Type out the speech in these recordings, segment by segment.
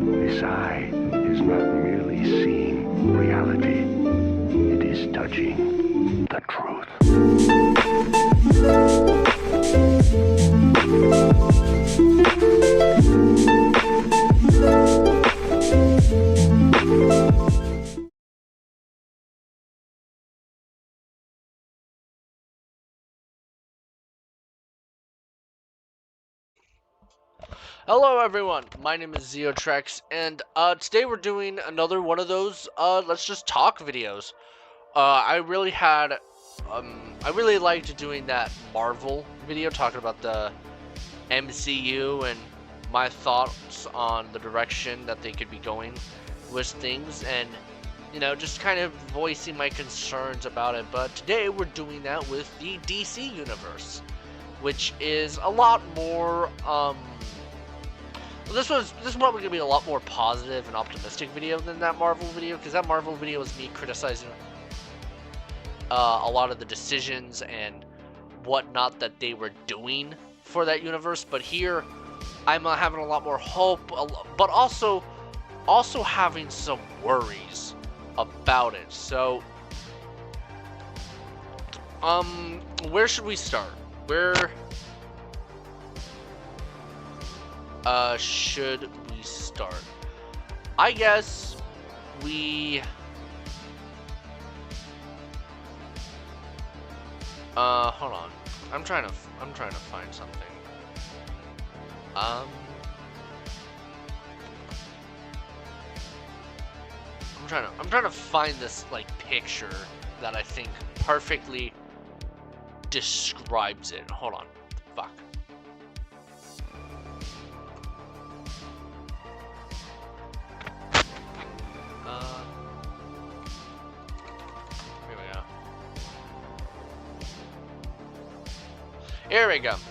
This eye is not merely seeing reality, it is touching the truth. Hello everyone, my name is Zeotrex, and today we're doing another one of those let's just talk videos. I really liked doing that Marvel video talking about the MCU and my thoughts on the direction that they could be going with things, and you know, just kind of voicing my concerns about it. But today we're doing that with the DC universe, which is a lot more this is probably gonna be a lot more positive and optimistic video than that Marvel video, because that Marvel video was me criticizing a lot of the decisions and whatnot that they were doing for that universe. But here, I'm having a lot more hope, but also having some worries about it. So, where should we start? Where should we start? I guess we hold on. I'm trying to find something. I'm trying to find this like picture that I think perfectly describes it. Hold on. Fuck.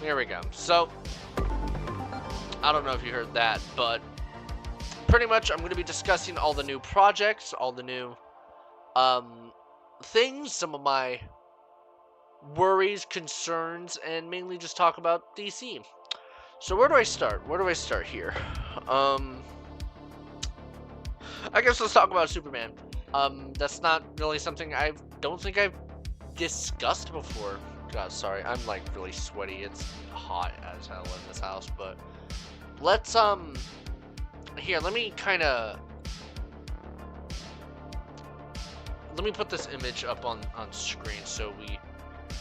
Here we go. So, I don't know if you heard that, but pretty much I'm going to be discussing all the new projects, all the new things, some of my worries, concerns, and mainly just talk about DC. So where do I start? Here? I guess let's talk about Superman. That's not really something I don't think I've discussed before. God, sorry, I'm like really sweaty. It's hot as hell in this house, but let's here, let me put this image up on screen so we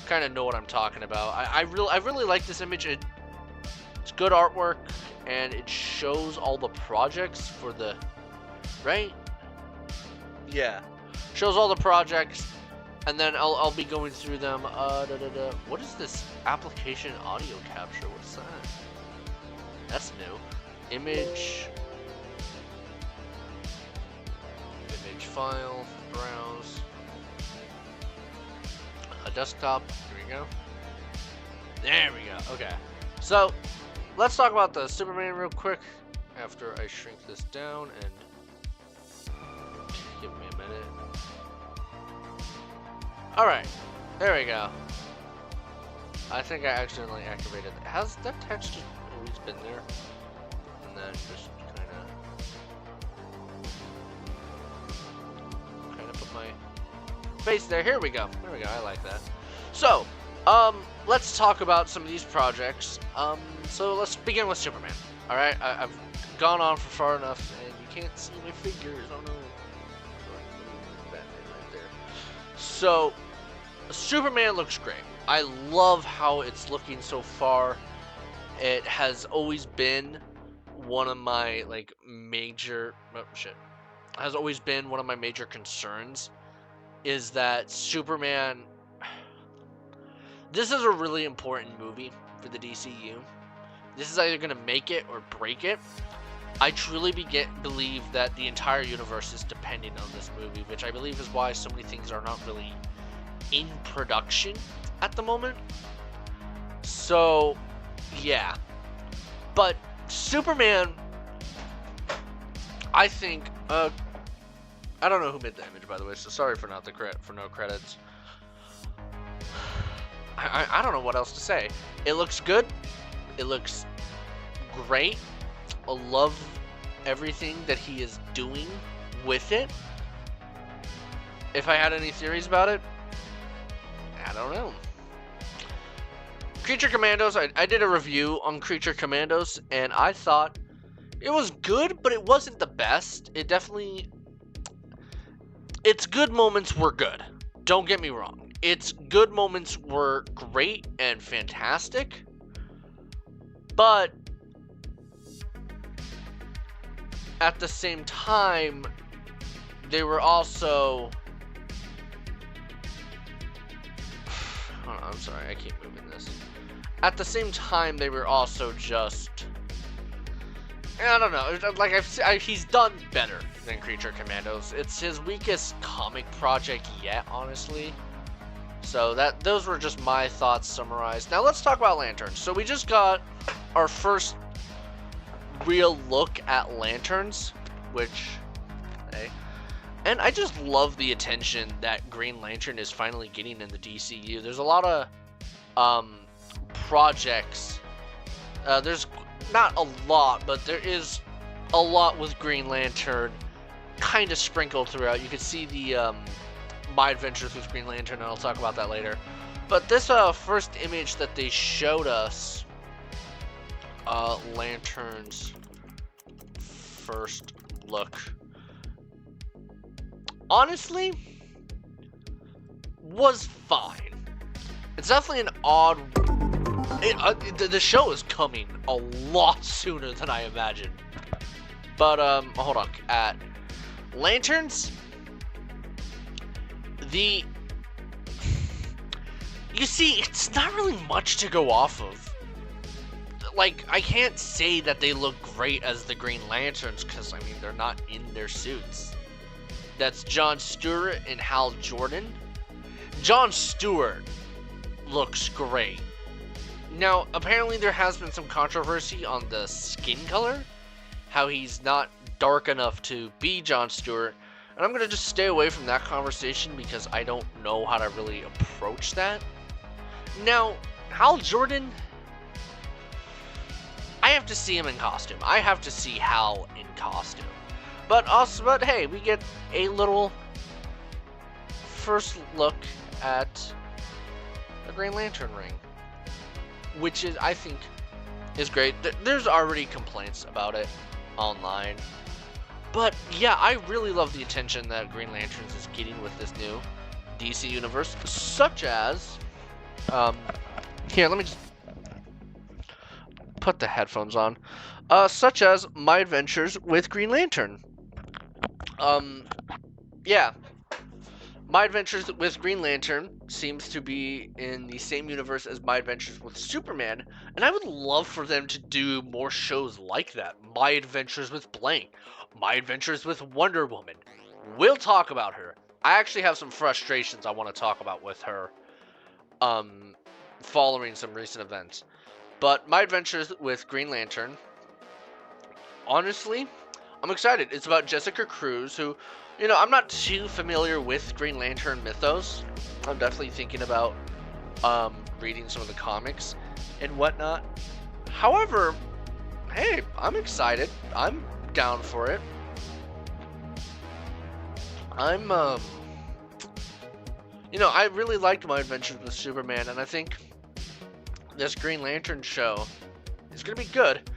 kind of know what I'm talking about. I really like this image. It's good artwork, and it shows all the projects for the shows all the projects. And then I'll be going through them. What is this application audio capture? What's that? That's new. Image file, browse. A desktop. Here we go. There we go. Okay. So let's talk about the Superman real quick. After I shrink this down and give me a minute. Alright, there we go. I think I accidentally activated. Has that text just always been there? And then just kind of put my face there. Here we go. There we go. I like that. So, let's talk about some of these projects. So let's begin with Superman. Alright, I've gone on for far enough, and you can't see my fingers. Oh no. So, Superman looks great. I love how it's looking so far. It has always been one of my major concerns is that Superman. This is a really important movie for the DCU. This is either gonna make it or break it. I truly believe that the entire universe is depending on this movie, which I believe is why so many things are not really in production at the moment. So, yeah. But Superman, I think, I don't know who made the image, by the way, so sorry for no credits. I don't know what else to say. It looks good. It looks great. I love everything that he is doing with it. If I had any theories about it, I don't know. Creature Commandos, I did a review on Creature Commandos, and I thought it was good, but it wasn't the best. Its good moments were good. Don't get me wrong. Its good moments were great and fantastic, but at the same time, they were also... Hold on, I'm sorry, I keep moving this. At the same time, they were also just... I don't know, like, he's done better than Creature Commandos. It's his weakest comic project yet, honestly. So those were just my thoughts summarized. Now let's talk about Lanterns. So we just got our first real look at Lanterns, which, hey, and I just love the attention that Green Lantern is finally getting in the DCU. There's a lot of projects. There's not a lot, but there is a lot with Green Lantern kind of sprinkled throughout. You can see the My Adventures with Green Lantern, and I'll talk about that later. But this first image that they showed us, Lantern's first look, honestly, was fine. It's definitely an odd... the show is coming a lot sooner than I imagined. But, hold on. At Lanterns, you see, it's not really much to go off of. Like, I can't say that they look great as the Green Lanterns, because, I mean, they're not in their suits. That's John Stewart and Hal Jordan. John Stewart looks great. Now, apparently there has been some controversy on the skin color, how he's not dark enough to be John Stewart, and I'm going to just stay away from that conversation because I don't know how to really approach that. Now, Hal Jordan, I have to see him in costume. I have to see Hal in costume. But hey, we get a little first look at the Green Lantern ring, which is, I think, is great. There's already complaints about it online, but yeah, I really love the attention that Green Lanterns is getting with this new DC universe, such as, here, let me just put the headphones on, such as My Adventures with Green Lantern. Yeah, My Adventures with Green Lantern seems to be in the same universe as My Adventures with Superman, and I would love for them to do more shows like that. My Adventures with blank, My Adventures with Wonder Woman. We'll talk about her. I actually have some frustrations I want to talk about with her, following some recent events. But My Adventures with Green Lantern, honestly, I'm excited. It's about Jessica Cruz, who, you know, I'm not too familiar with Green Lantern mythos. I'm definitely thinking about reading some of the comics and whatnot. However, hey, I'm excited. I'm down for it. You know, I really liked My Adventures with Superman, and I think this Green Lantern show is gonna be good.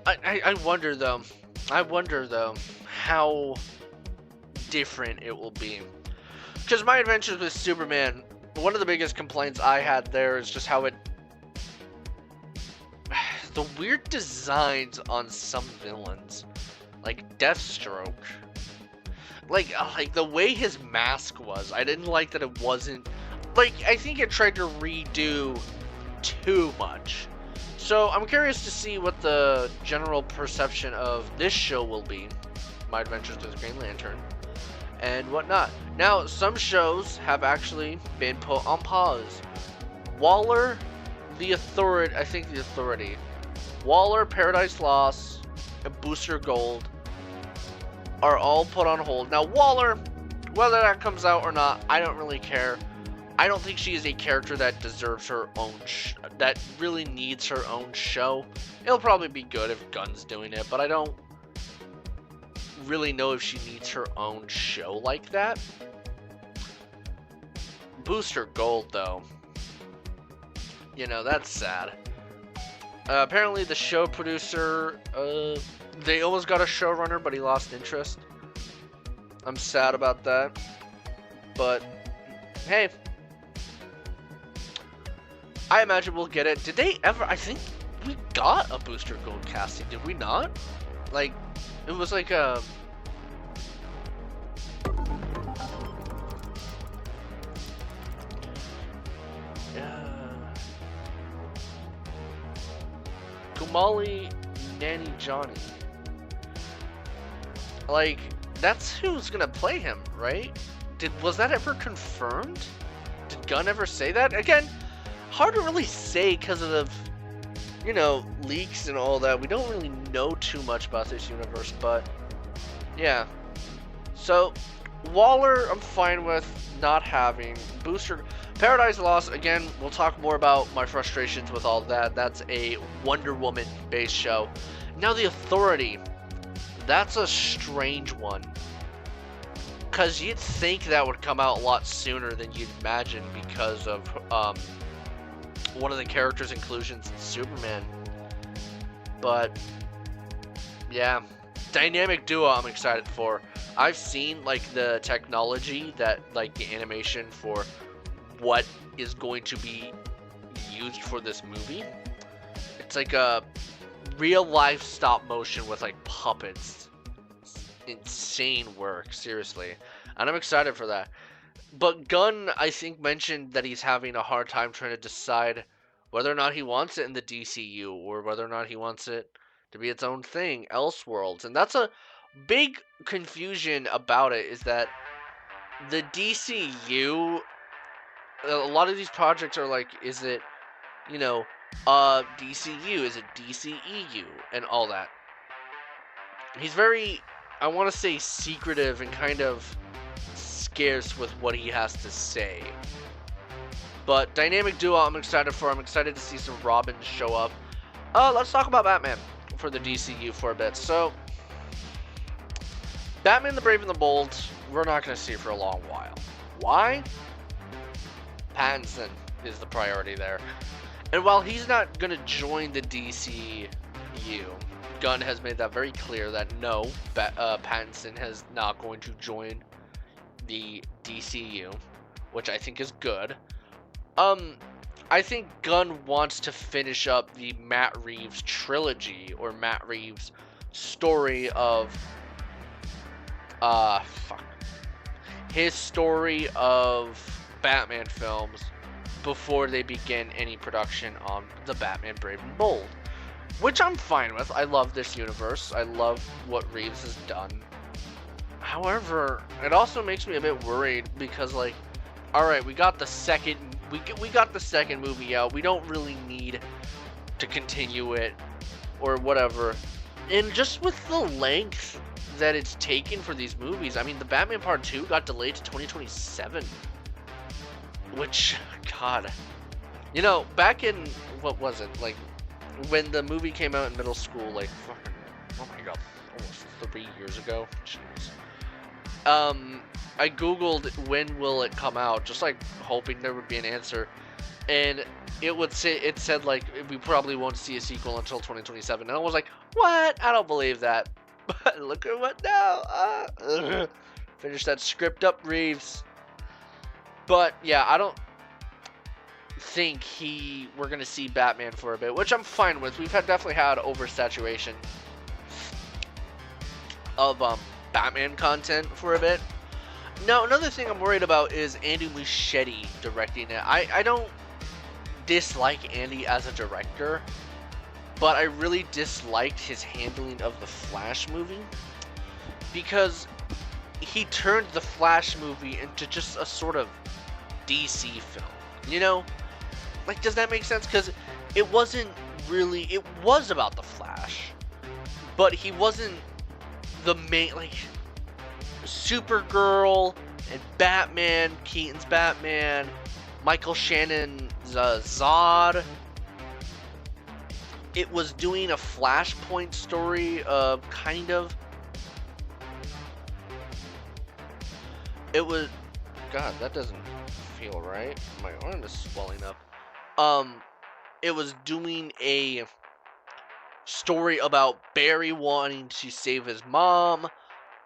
I wonder though how different it will be, because My Adventures with Superman, one of the biggest complaints I had there is just how the weird designs on some villains, like Deathstroke, like the way his mask was. I didn't like that it wasn't, like, I think it tried to redo too much. So I'm curious to see what the general perception of this show will be, My Adventures with Green Lantern, and whatnot. Now, some shows have actually been put on pause. Waller, The Authority, Waller, Paradise Lost, and Booster Gold are all put on hold. Now, Waller, whether that comes out or not, I don't really care. I don't think she is a character that deserves her own, that really needs her own show. It'll probably be good if Gunn's doing it, but I don't really know if she needs her own show like that. Booster Gold, though. You know, that's sad. Apparently the show producer, they almost got a showrunner, but he lost interest. I'm sad about that. But, hey. I imagine we'll get it. Did they ever... I think we got a Booster Gold casting, did we not? Like, it was like a... Kumali Nanny Johnny. Like, that's who's gonna play him, right? Was that ever confirmed? Did Gunn ever say that? Again, hard to really say because of, you know, leaks and all that. We don't really know too much about this universe, but yeah. So, Waller, I'm fine with not having. Booster Paradise Lost, again, we'll talk more about my frustrations with all that. That's a Wonder Woman based show. Now the Authority, that's a strange one. Because you'd think that would come out a lot sooner than you'd imagine because of one of the characters' inclusions in Superman. But, yeah. Dynamic Duo I'm excited for. I've seen, like, the technology that, like, the animation for what is going to be used for this movie. It's like a real life stop motion with like puppets. Insane work, seriously. And I'm excited for that. But Gunn, I think, mentioned that he's having a hard time trying to decide whether or not he wants it in the DCU or whether or not he wants it to be its own thing, Elseworlds. And that's a big confusion about it, is that the DCU, a lot of these projects are like, is it, you know, DCU, is it DCEU, and all that. He's very, I want to say, secretive and kind of scarce with what he has to say. But Dynamic Duo I'm excited for. I'm excited to see some Robins show up. Let's talk about Batman for the DCU for a bit. So, Batman the Brave and the Bold, we're not going to see for a long while. Why? Pattinson is the priority there. And while he's not going to join the DCU, Gunn has made that very clear that no, Pattinson is not going to join the DCU, which I think is good. I think Gunn wants to finish up the Matt Reeves trilogy, or Matt Reeves story of, his story of Batman films before they begin any production on the Batman Brave and Bold, which I'm fine with. I love this universe. I love what Reeves has done. However, it also makes me a bit worried because, like, all right, we got the second movie out. We don't really need to continue it or whatever. And just with the length that it's taken for these movies, I mean, the Batman Part 2 got delayed to 2027. Which, God, you know, back in, what was it, like, when the movie came out in middle school, like, fucking, oh my God, almost 3 years ago, jeez. I googled when will it come out, just like hoping there would be an answer, and it said like we probably won't see a sequel until 2027, and I was like, what? I don't believe that. But look at what now. Finish that script up, Reeves. But yeah, I don't think we're gonna see Batman for a bit, which I'm fine with. We've definitely had oversaturation of Batman content for a bit. Now, another thing I'm worried about is Andy Muschietti directing it. I don't dislike Andy as a director, but I really disliked his handling of the Flash movie because he turned the Flash movie into just a sort of DC film. You know? Like, does that make sense? Because it wasn't really, it was about the Flash, but he wasn't the main, like, Supergirl and Batman, Keaton's Batman, Michael Shannon's Zod. It was doing a Flashpoint story, kind of. It was, God, that doesn't feel right. My arm is swelling up. Um, it was doing a story about Barry wanting to save his mom,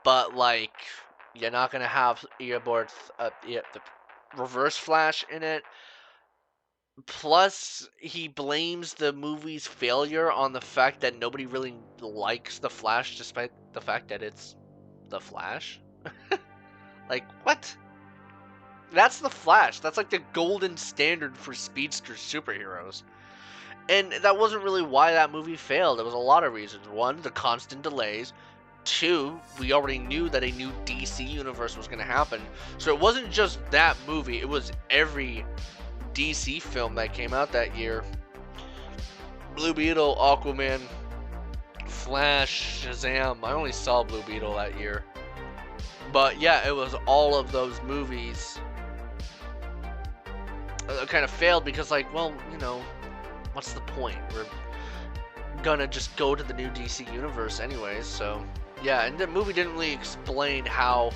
but like you're not gonna have the Reverse Flash in it. Plus, he blames the movie's failure on the fact that nobody really likes the Flash, despite the fact that it's the Flash. Like, what? That's the Flash. That's like the golden standard for speedster superheroes. And that wasn't really why that movie failed. There was a lot of reasons. One, the constant delays. Two, we already knew that a new DC universe was going to happen. So it wasn't just that movie, it was every DC film that came out that year. Blue Beetle, Aquaman, Flash, Shazam. I only saw Blue Beetle that year. But yeah, it was all of those movies kind of failed because, like, well, you know, what's the point? We're gonna just go to the new DC universe anyways, so yeah, and the movie didn't really explain how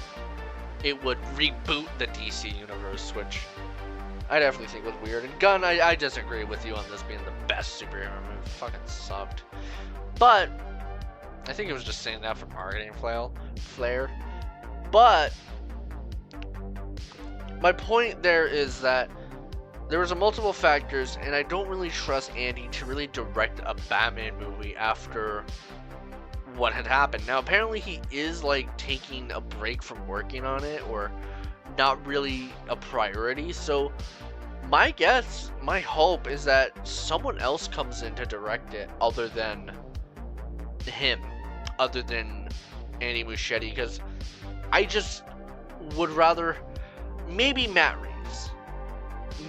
it would reboot the DC universe, which I definitely think was weird. And Gunn, I disagree with you on this being the best superhero movie. It fucking sucked. But I think it was just saying that for marketing flair. But my point there is that there was a multiple factors, and I don't really trust Andy to really direct a Batman movie after what had happened. Now, apparently he is, like, taking a break from working on it, or not really a priority, so my guess, my hope is that someone else comes in to direct it other than him, other than Andy Muschietti, because I just would rather, maybe Matt Reeves,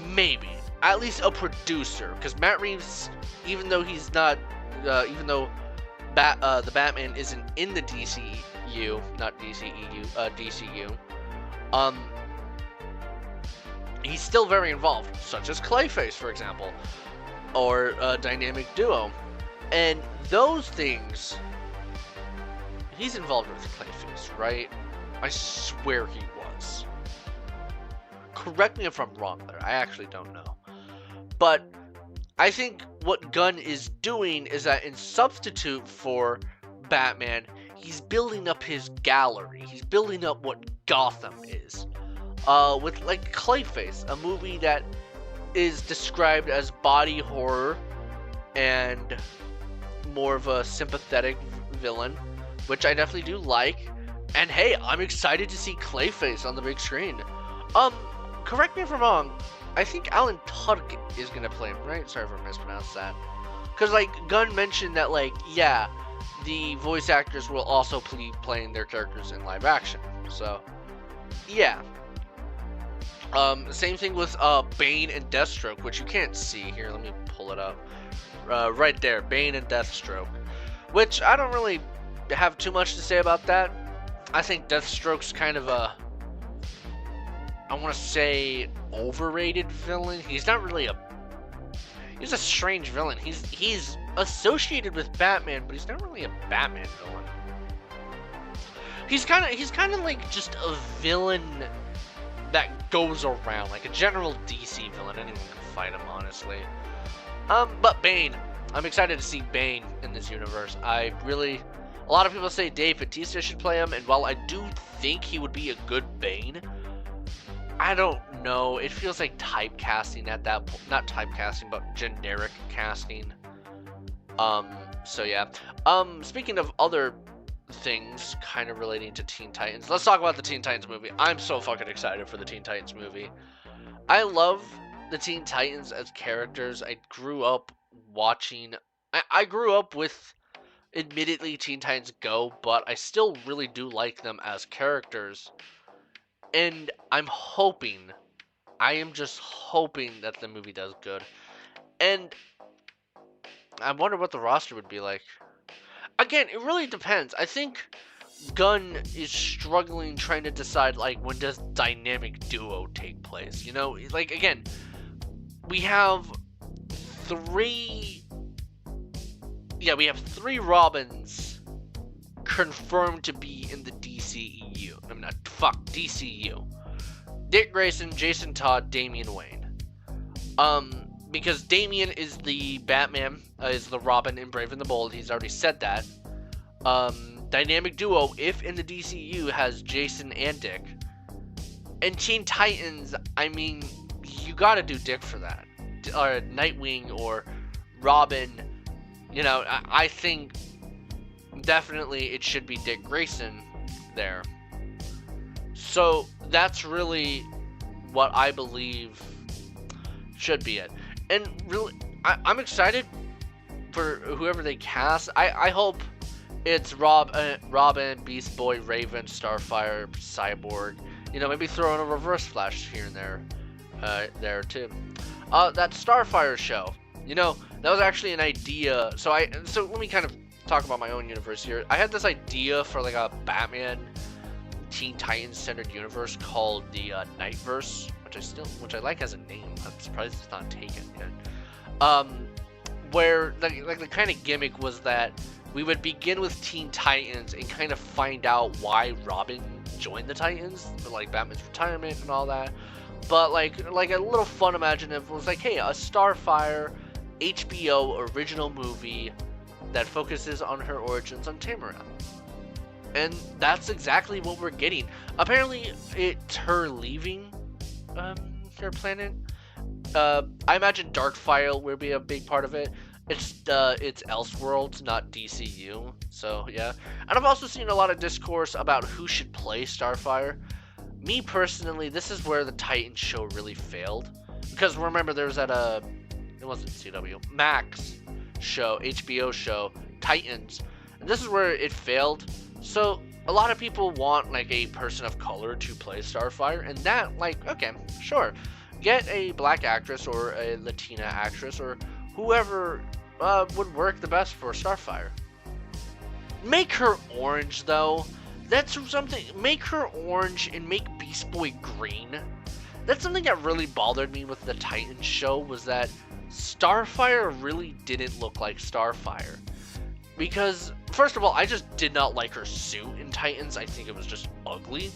maybe at least a producer, because Matt Reeves, even though he's not, even though the Batman isn't in the DCU, not DCEU, DCU, he's still very involved, such as Clayface, for example, or Dynamic Duo, and those things, he's involved with Clayface, right? I swear he was. Correct me if I'm wrong there, I actually don't know. But I think what Gunn is doing is that in substitute for Batman, he's building up his gallery. He's building up what Gotham is. With, like, Clayface, a movie that is described as body horror and more of a sympathetic villain, which I definitely do like. And hey, I'm excited to see Clayface on the big screen. Correct me if I'm wrong, I think Alan Tudyk is gonna play him, right? Sorry if I mispronounced that. Cause, like, Gunn mentioned that, like, yeah, the voice actors will also be playing their characters in live action. So, yeah. Same thing with Bane and Deathstroke, which you can't see here. Let me pull it up. Right there, Bane and Deathstroke. Which I don't really have too much to say about that. I think Deathstroke's kind of a, I want to say, overrated villain. He's not really he's a strange villain. He's associated with Batman, but he's not really a Batman villain. He's kind of like just a villain that goes around, like a general DC villain. Anyone can fight him, honestly. But Bane, I'm excited to see Bane in this universe. A lot of people say Dave Bautista should play him, and while I do think he would be a good Bane, I don't know. It feels like typecasting at that point. Not typecasting, but generic casting. So yeah. Speaking of other things kind of relating to Teen Titans, let's talk about the Teen Titans movie. I'm so fucking excited for the Teen Titans movie. I love the Teen Titans as characters. I grew up watching, I grew up with, admittedly, Teen Titans Go, but I still really do like them as characters. And I am just hoping that the movie does good. And I wonder what the roster would be like. Again, it really depends. I think Gunn is struggling trying to decide, like, when does Dynamic Duo take place? You know, like, again, we have three Robins confirmed to be in the DC DCEU. I'm not, fuck, DCU. Dick Grayson, Jason Todd, Damian Wayne. Because Damian is the Batman, is the Robin in Brave and the Bold. He's already said that. Dynamic duo, if in the DCU, has Jason and Dick. And Teen Titans, I mean, you gotta do Dick for that. Or Nightwing or Robin. You know, I think definitely it should be Dick Grayson there. So that's really what I believe should be it. And really, I'm excited for whoever they cast. I hope it's Robin, Beast Boy, Raven, Starfire, Cyborg. You know, maybe throw in a Reverse Flash here and there too. That Starfire show. You know, that was actually an idea. So let me kind of talk about my own universe here. I had this idea for like a Batman Teen Titans centered universe called the Nightverse, which I like as a name. I'm surprised it's not taken yet. Where the kind of gimmick was that we would begin with Teen Titans and kind of find out why Robin joined the Titans, like Batman's retirement and all that. But like a little fun imaginative was like, hey, a Starfire HBO original movie that focuses on her origins on Tamara. And that's exactly what we're getting. Apparently, it's her leaving her planet. I imagine Darkfire will be a big part of it. It's Elseworlds, not DCU. So yeah. And I've also seen a lot of discourse about who should play Starfire. Me personally, this is where the Titans show really failed. Because remember, there was that it wasn't CW, Max show, HBO show, Titans. And this is where it failed. So a lot of people want like a person of color to play Starfire, and that, like, okay, sure, get a black actress or a Latina actress or whoever would work the best for Starfire. Make her orange though. That's something. Make her orange and make Beast Boy green. That's something that really bothered me with the Titans show, was that Starfire really didn't look like Starfire. Because, first of all, I just did not like her suit in Titans. I think it was just ugly.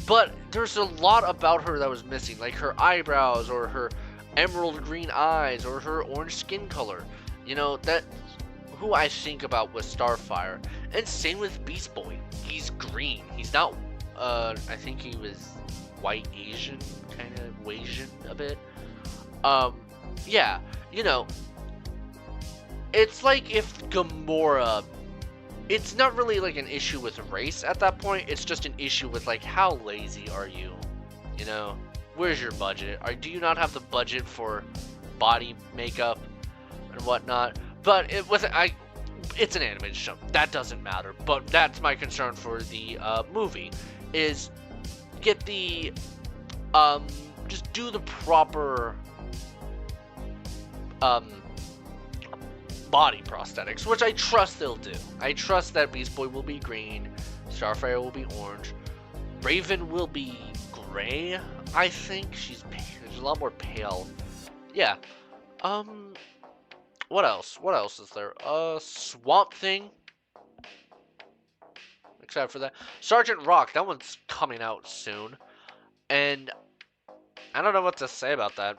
But there's a lot about her that was missing, like her eyebrows or her emerald green eyes or her orange skin color. You know, that's who I think about with Starfire. And same with Beast Boy. He's green. He's not, I think he was white Asian, kind of Asian a bit. Yeah, you know, it's like if Gamora, it's not really like an issue with race at that point, it's just an issue with like, how lazy are you? You know, where's your budget? Do you not have the budget for body makeup and whatnot? But it's an animated show, that doesn't matter. But that's my concern for the movie, is get the, just do the proper body prosthetics, which I trust they'll do. I trust that Beast Boy will be green, Starfire will be orange, Raven will be gray. I think she's a lot more pale. Yeah. What else? What else is there? Swamp Thing. Except for that, Sergeant Rock. That one's coming out soon, and I don't know what to say about that.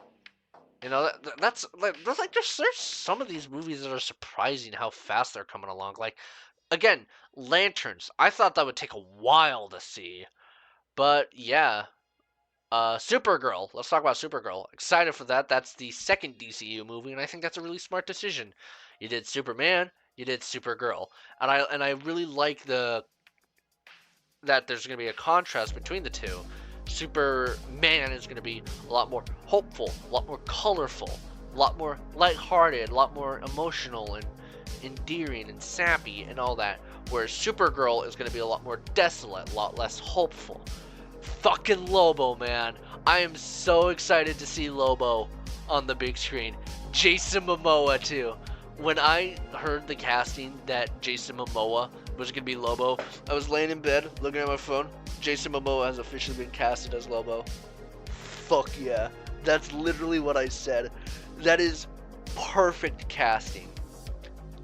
You know, that's like there's some of these movies that are surprising how fast they're coming along. Like, again, Lanterns. I thought that would take a while to see, but yeah. Supergirl. Let's talk about Supergirl. Excited for that. That's the second DCU movie, and I think that's a really smart decision. You did Superman, you did Supergirl, and I really like that there's going to be a contrast between the two. Superman is going to be a lot more hopeful, a lot more colorful, a lot more lighthearted, a lot more emotional and endearing and sappy and all that. Whereas Supergirl is going to be a lot more desolate, a lot less hopeful. Fucking Lobo, man. I am so excited to see Lobo on the big screen. Jason Momoa, too. When I heard the casting that Jason Momoa was going to be Lobo, I was laying in bed looking at my phone. Jason Momoa has officially been casted as Lobo. Fuck yeah. That's literally what I said. That is perfect casting.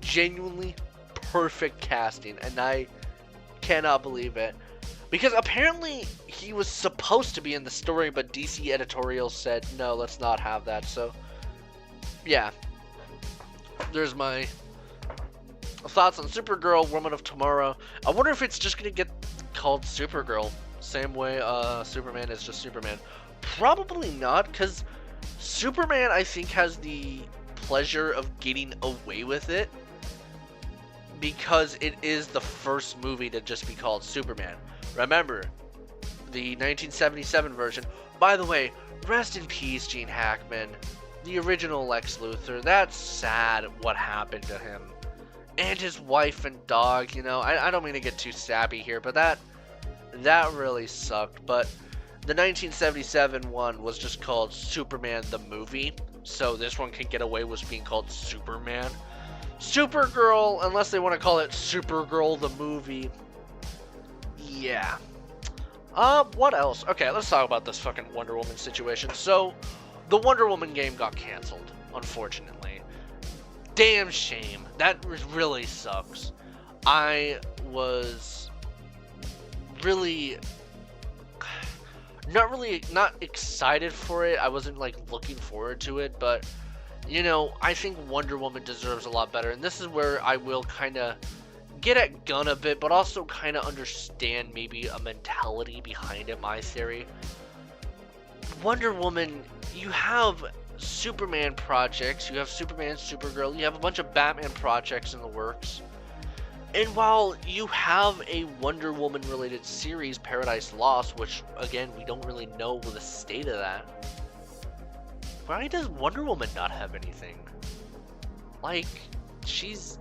Genuinely perfect casting. And I Cannot believe it. Because apparently he was supposed to be in the story, but DC editorial said, no, let's not have that. So, yeah. There's my thoughts on Supergirl, Woman of Tomorrow. I wonder if it's just going to get called Supergirl. Same way Superman is just Superman. Probably not, because Superman, I think, has the pleasure of getting away with it. Because it is the first movie to just be called Superman. Remember, the 1977 version. By the way, rest in peace, Gene Hackman. The original Lex Luthor. That's sad what happened to him. And his wife and dog, you know. I don't mean to get too sappy here, but that really sucked. But the 1977 one was just called Superman the Movie. So this one can get away with being called Superman. Supergirl, unless they want to call it Supergirl the Movie. Yeah. What else? Okay, let's talk about this fucking Wonder Woman situation. So, the Wonder Woman game got canceled, unfortunately. Damn shame. That really sucks. I was really not excited for it. I wasn't like looking forward to it, but you know, I think Wonder Woman deserves a lot better. And this is where I will kind of get at Gunn a bit, but also kind of understand maybe a mentality behind it, my theory. Wonder Woman, you have Superman projects, you have Superman, Supergirl, you have a bunch of Batman projects in the works. And while you have a Wonder Woman related series, Paradise Lost, which again, we don't really know the state of that. Why does Wonder Woman not have anything? Like, she's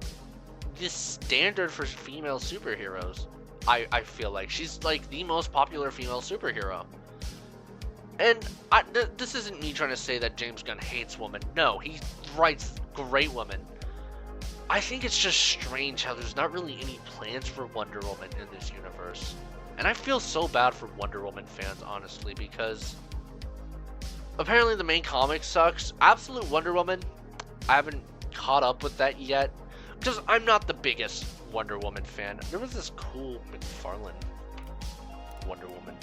the standard for female superheroes. I feel like she's like the most popular female superhero. And this isn't me trying to say that James Gunn hates women. No, he writes great women. I think it's just strange how there's not really any plans for Wonder Woman in this universe. And I feel so bad for Wonder Woman fans, honestly, because apparently the main comic sucks. Absolute Wonder Woman, I haven't caught up with that yet, because I'm not the biggest Wonder Woman fan. There was this cool McFarlane Wonder Woman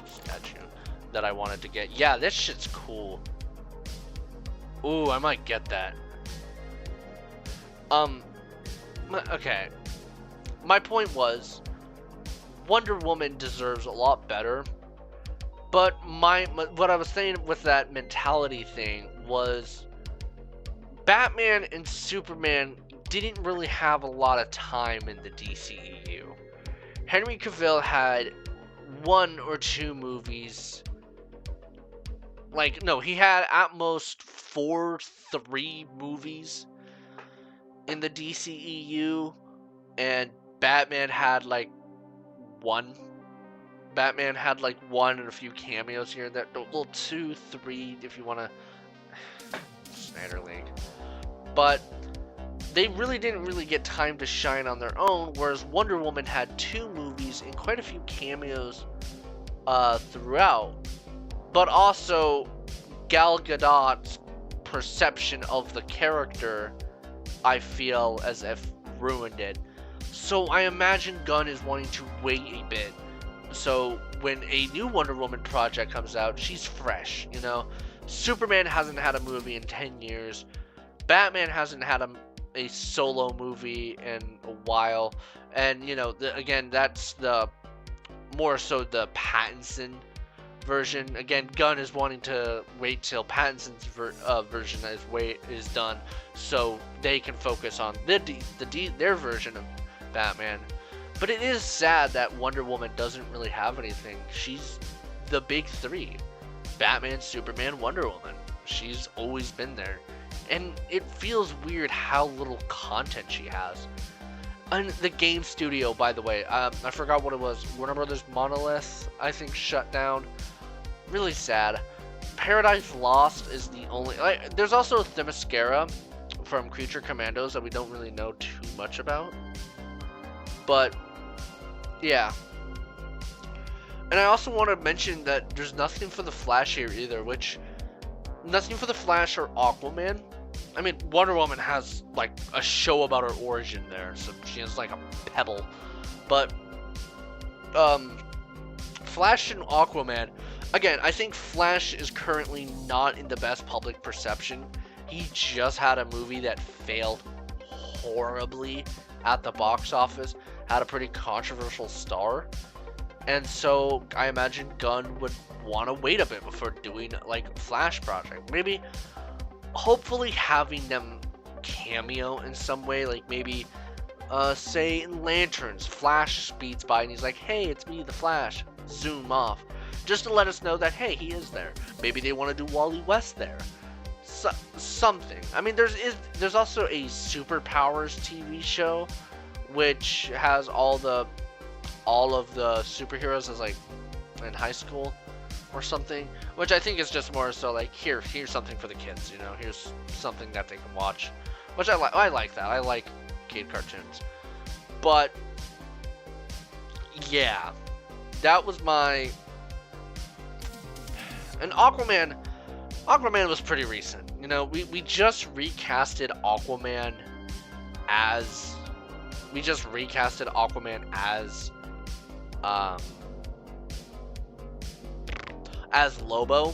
statue that I wanted to get. Yeah, this shit's cool. Ooh, I might get that. Okay. My point was, Wonder Woman deserves a lot better. But what I was saying with that mentality thing was, Batman and Superman didn't really have a lot of time in the DCEU. Henry Cavill had 1 or 2 movies. Like, no, he had at most 3 movies in the DCEU, and Batman had like 1. Batman had like 1 and a few cameos here and there. Well, 2, 3 if you want to. Snyder League. But they really didn't get time to shine on their own, whereas Wonder Woman had 2 movies and quite a few cameos throughout. But also, Gal Gadot's perception of the character, I feel as if ruined it. So I imagine Gunn is wanting to wait a bit. So when a new Wonder Woman project comes out, she's fresh, you know? Superman hasn't had a movie in 10 years. Batman hasn't had a solo movie in a while. And, you know, again, that's the more so the Pattinson version. Again, Gunn is wanting to wait till Pattinson's version is done, so they can focus on their version of Batman. But it is sad that Wonder Woman doesn't really have anything. She's the big 3: Batman, Superman, Wonder Woman. She's always been there, and it feels weird how little content she has. And the game studio, by the way, I forgot what it was. Warner Brothers Monolith, I think, shut down. Really sad. Paradise Lost is the only. There's also Themyscira from Creature Commandos that we don't really know too much about. But yeah. And I also want to mention that there's nothing for the Flash here either, which nothing for the Flash or Aquaman. I mean, Wonder Woman has like a show about her origin there, so she has like a pebble. But Flash and Aquaman, again, I think Flash is currently not in the best public perception. He just had a movie that failed horribly at the box office, had a pretty controversial star, and so I imagine Gunn would want to wait a bit before doing like Flash project. Maybe, hopefully having them cameo in some way, like maybe say in Lanterns, Flash speeds by and he's like, hey, it's me, the Flash, zoom off, just to let us know that, hey, he is there. Maybe they want to do Wally West there. Something. I mean, there's also a Superpowers TV show, which has all of the superheroes as like in high school or something, which I think is just more so like, here's something for the kids, you know, here's something that they can watch, which I like that. I like kid cartoons. But yeah, that was my. And Aquaman was pretty recent. You know, we just recasted Aquaman as Lobo.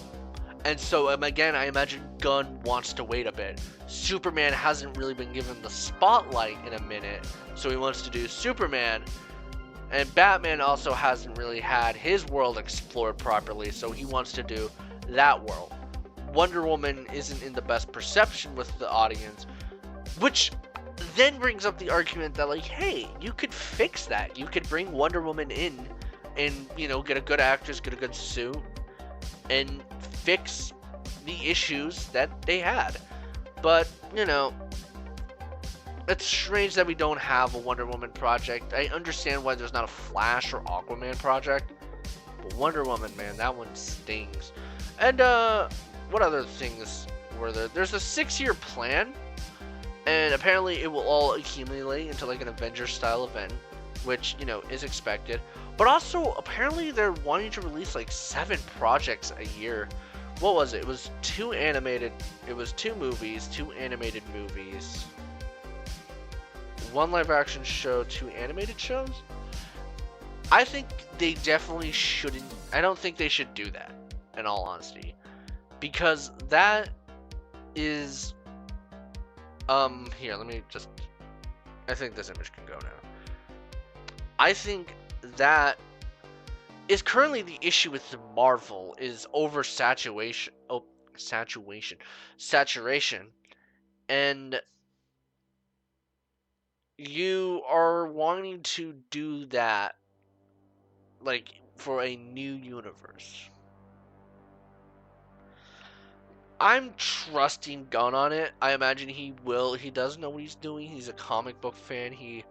And so again, I imagine Gunn wants to wait a bit. Superman hasn't really been given the spotlight in a minute, so he wants to do Superman. And Batman also hasn't really had his world explored properly, so he wants to do that world. Wonder Woman isn't in the best perception with the audience, which then brings up the argument that, like, hey, you could fix that. You could bring Wonder Woman in and, you know, get a good actress, get a good suit, and fix the issues that they had. But, you know, it's strange that we don't have a Wonder Woman project. I understand why there's not a Flash or Aquaman project, but Wonder Woman, man, that one stings. And, what other things were there? There's a 6-year plan, and apparently it will all accumulate into like an Avengers-style event, which, you know, is expected. But also, apparently they're wanting to release like 7 projects a year. What was it? It was 2 movies, 2 animated movies, 1 live-action show, 2 animated shows? I think they definitely shouldn't. I don't think they should do that, in all honesty. Because that is, here, let me just, I think this image can go now. I think that is currently the issue with the Marvel, is oversaturation, saturation, and you are wanting to do that, like, for a new universe. I'm trusting Gunn on it. I imagine he will. He does know what he's doing. He's a comic book fan. He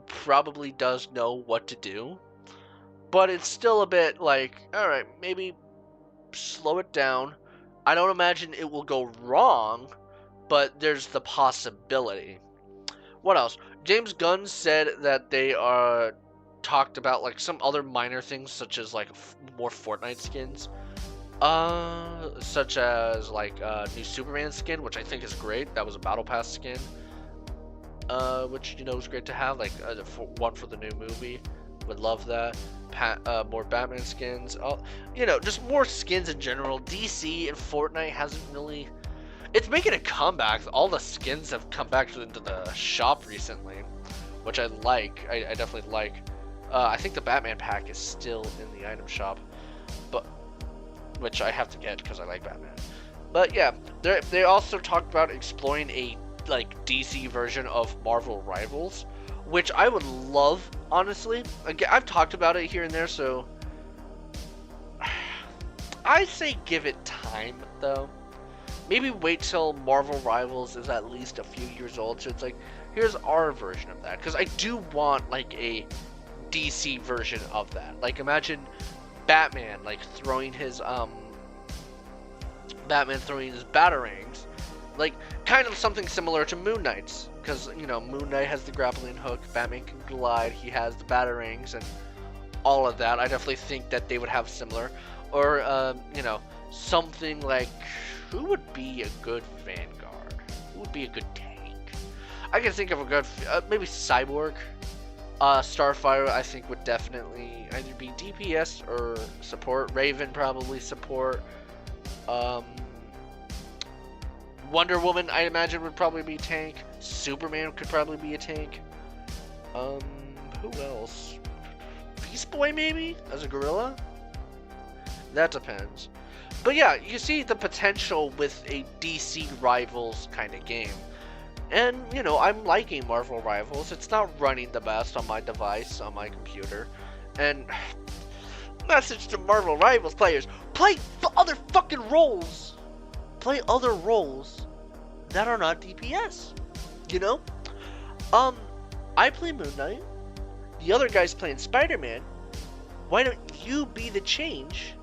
probably does know what to do. But it's still a bit like, alright, maybe slow it down. I don't imagine it will go wrong, but there's the possibility. What else? James Gunn said that they talked about like some other minor things, such as like more Fortnite skins. Such as like new Superman skin, which I think is great. That was a Battle Pass skin, which, you know, is great to have. Like one for the new movie, would love that. More Batman skins. You know, just more skins in general. DC and Fortnite hasn't really. It's making a comeback. All the skins have come back into the shop recently, which I like. I definitely like. I think the Batman pack is still in the item shop, but. Which I have to get because I like Batman. But yeah, they also talked about exploring a like DC version of Marvel Rivals, which I would love, honestly. Again, I've talked about it here and there, so I say give it time though. Maybe wait till Marvel Rivals is at least a few years old, so it's like, here's our version of that. Because I do want like a DC version of that. Like, imagine Batman like throwing his batarangs, like kind of something similar to Moon Knight's, because, you know, Moon Knight has the grappling hook, Batman can glide, he has the batarangs and all of that. I definitely think that they would have similar, or you know, something like, who would be a good Vanguard? would be a good tank? I can think of a good, maybe Cyborg. Starfire, I think, would definitely either be DPS or support. Raven probably support. Wonder Woman, I imagine, would probably be tank. Superman could probably be a tank. Who else? Beast Boy, maybe? As a gorilla? That depends. But yeah, you see the potential with a DC Rivals kind of game. And, you know, I'm liking Marvel Rivals. It's not running the best on my device, on my computer. And, message to Marvel Rivals players, play other fucking roles! Play other roles that are not DPS. You know? I play Moon Knight. The other guy's playing Spider-Man. Why don't you be the change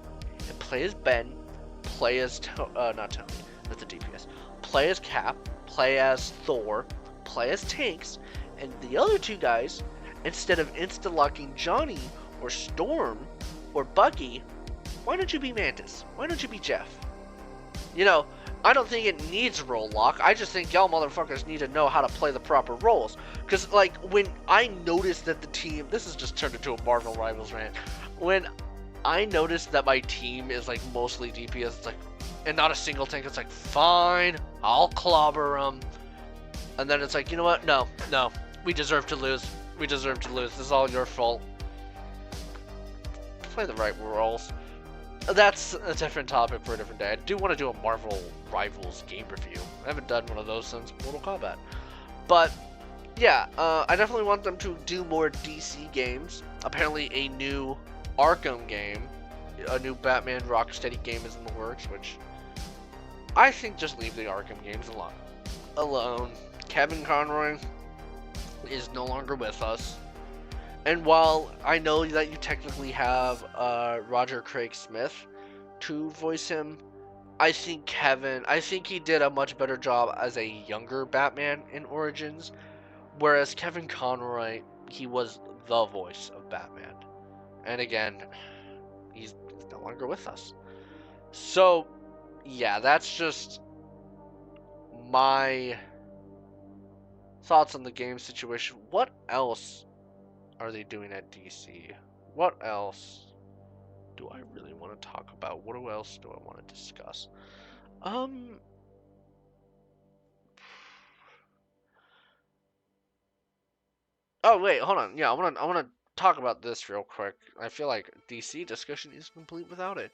and play as Ben, play as, not Tony, that's the DPS. Play as Cap, play as Thor, play as tanks, and the other two guys, instead of insta-locking Johnny or Storm or Bucky, why don't you be Mantis? Why don't you be Jeff? You know, I don't think it needs role lock. I just think y'all motherfuckers need to know how to play the proper roles. Because, like, when I noticed that the team... This has just turned into a Marvel Rivals rant. When I noticed that my team is, like, mostly DPS, it's like... And not a single tank, it's like, fine, I'll clobber them. And then it's like, you know what? No. We deserve to lose. We deserve to lose. This is all your fault. Play the right roles. That's a different topic for a different day. I do want to do a Marvel Rivals game review. I haven't done one of those since Mortal Kombat. But, yeah, I definitely want them to do more DC games. Apparently a new Arkham game, a new Batman Rocksteady game is in the works, which I think just leave the Arkham games alone. Kevin Conroy is no longer with us. And while I know that you technically have Roger Craig Smith to voice him, I think he did a much better job as a younger Batman in Origins, whereas Kevin Conroy, he was the voice of Batman. And again, he's no longer with us. So, yeah, that's just my thoughts on the game situation. What else are they doing at DC? What else do I really want to talk about? What else do I want to discuss? Oh wait, hold on. Yeah, I want to talk about this real quick. I feel like DC discussion is complete without it.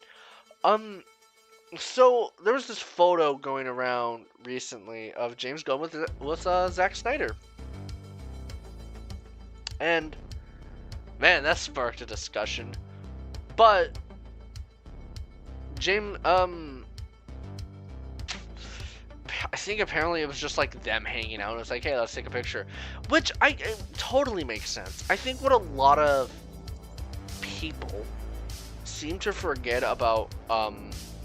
So there was this photo going around recently of James Gunn with Zack Snyder, and man, that sparked a discussion. But James, I think apparently it was just like them hanging out. It was like, hey, let's take a picture, which it totally makes sense. I think what a lot of people seem to forget about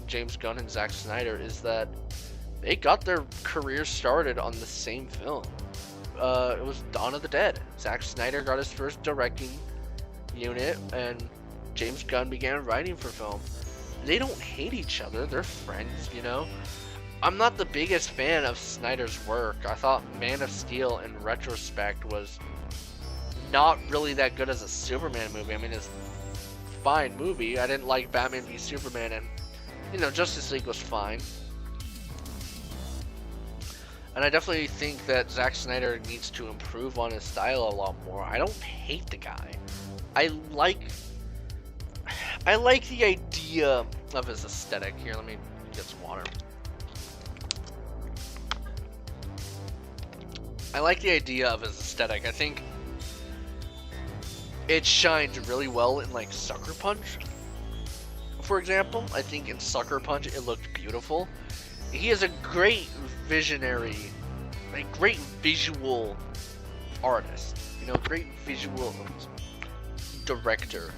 James Gunn and Zack Snyder is that they got their careers started on the same film. It was Dawn of the Dead. Zack Snyder got his first directing unit, and James Gunn began writing for film. They don't hate each other. They're friends, you know? I'm not the biggest fan of Snyder's work. I thought Man of Steel, in retrospect, was not really that good as a Superman movie. I mean, it's a fine movie. I didn't like Batman v Superman, and, you know, Justice League was fine. And I definitely think that Zack Snyder needs to improve on his style a lot more. I don't hate the guy. I like the idea of his aesthetic. Here, let me get some water. I like the idea of his aesthetic. I think it shined really well in, like, Sucker Punch, for example. I think in Sucker Punch it looked beautiful. He is a great visionary, a great visual artist, you know, great visual director.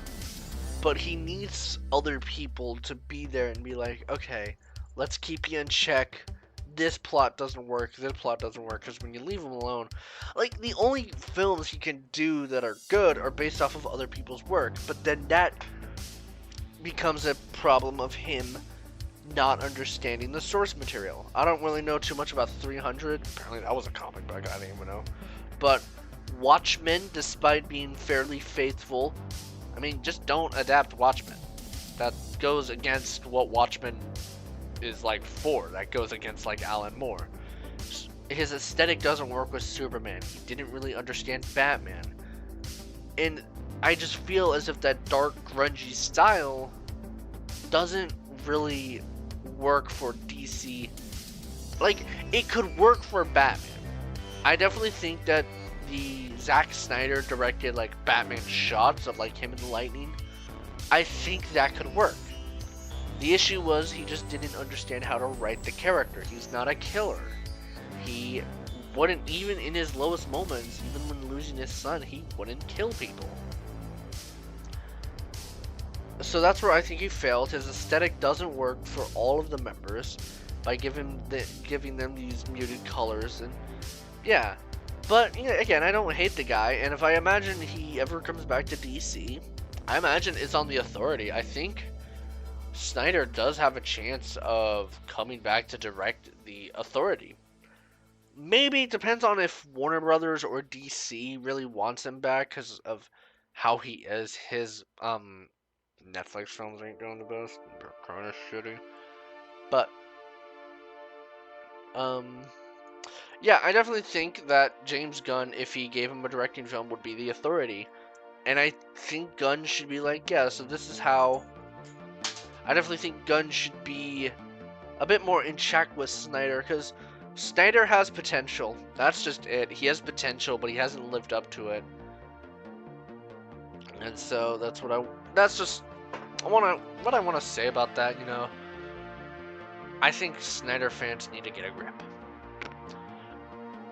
But he needs other people to be there and be like, okay, let's keep you in check. This plot doesn't work, this plot doesn't work, because when you leave him alone, like, the only films he can do that are good are based off of other people's work, but then that becomes a problem of him not understanding the source material. I don't really know too much about 300. Apparently that was a comic book, I didn't even know. But Watchmen, despite being fairly faithful, I mean, just don't adapt Watchmen. That goes against what Watchmen is like for. That goes against like Alan Moore. His aesthetic doesn't work with Superman. He didn't really understand Batman. And I just feel as if that dark, grungy style doesn't really work for DC. Like, it could work for Batman. I definitely think that the Zack Snyder directed like Batman shots of like him and the lightning, I think that could work. The issue was he just didn't understand how to write the character. He's not a killer. He wouldn't, even in his lowest moments, even when losing his son, he wouldn't kill people. So that's where I think he failed. His aesthetic doesn't work for all of the members by giving them these muted colors, and yeah. But you know, again, I don't hate the guy, and if I imagine he ever comes back to DC, I imagine it's on the Authority. I think Snyder does have a chance of coming back to direct the Authority. Maybe it depends on if Warner Brothers or DC really wants him back because of how he is. His Netflix films ain't doing the best. They're kind of shitty. But yeah, I definitely think that James Gunn, if he gave him a directing film, would be the Authority. And I think Gunn should be like, yeah, so this is how. I definitely think Gunn should be a bit more in check with Snyder, because Snyder has potential. That's just it. He has potential, but he hasn't lived up to it. And so that's just what I want to say about that, you know. I think Snyder fans need to get a grip.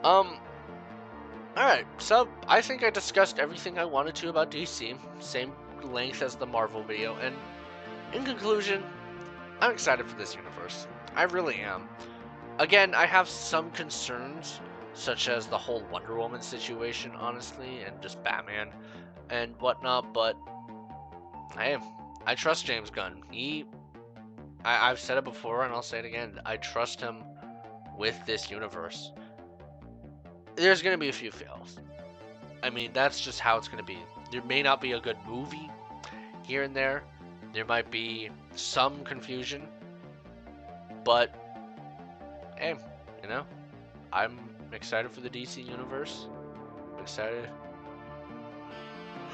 Alright, so I think I discussed everything I wanted to about DC, same length as the Marvel video, and in conclusion, I'm excited for this universe. I really am. Again, I have some concerns, such as the whole Wonder Woman situation, honestly, and just Batman and whatnot, but I trust James Gunn. I've said it before and I'll say it again, I trust him with this universe. There's going to be a few fails. I mean, that's just how it's going to be. There may not be a good movie here and there. There might be some confusion. But, hey, you know, I'm excited for the DC universe. I'm excited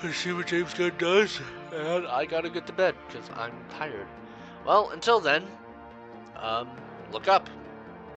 to see what James Gunn does. And I gotta get to bed because I'm tired. Well, until then, look up.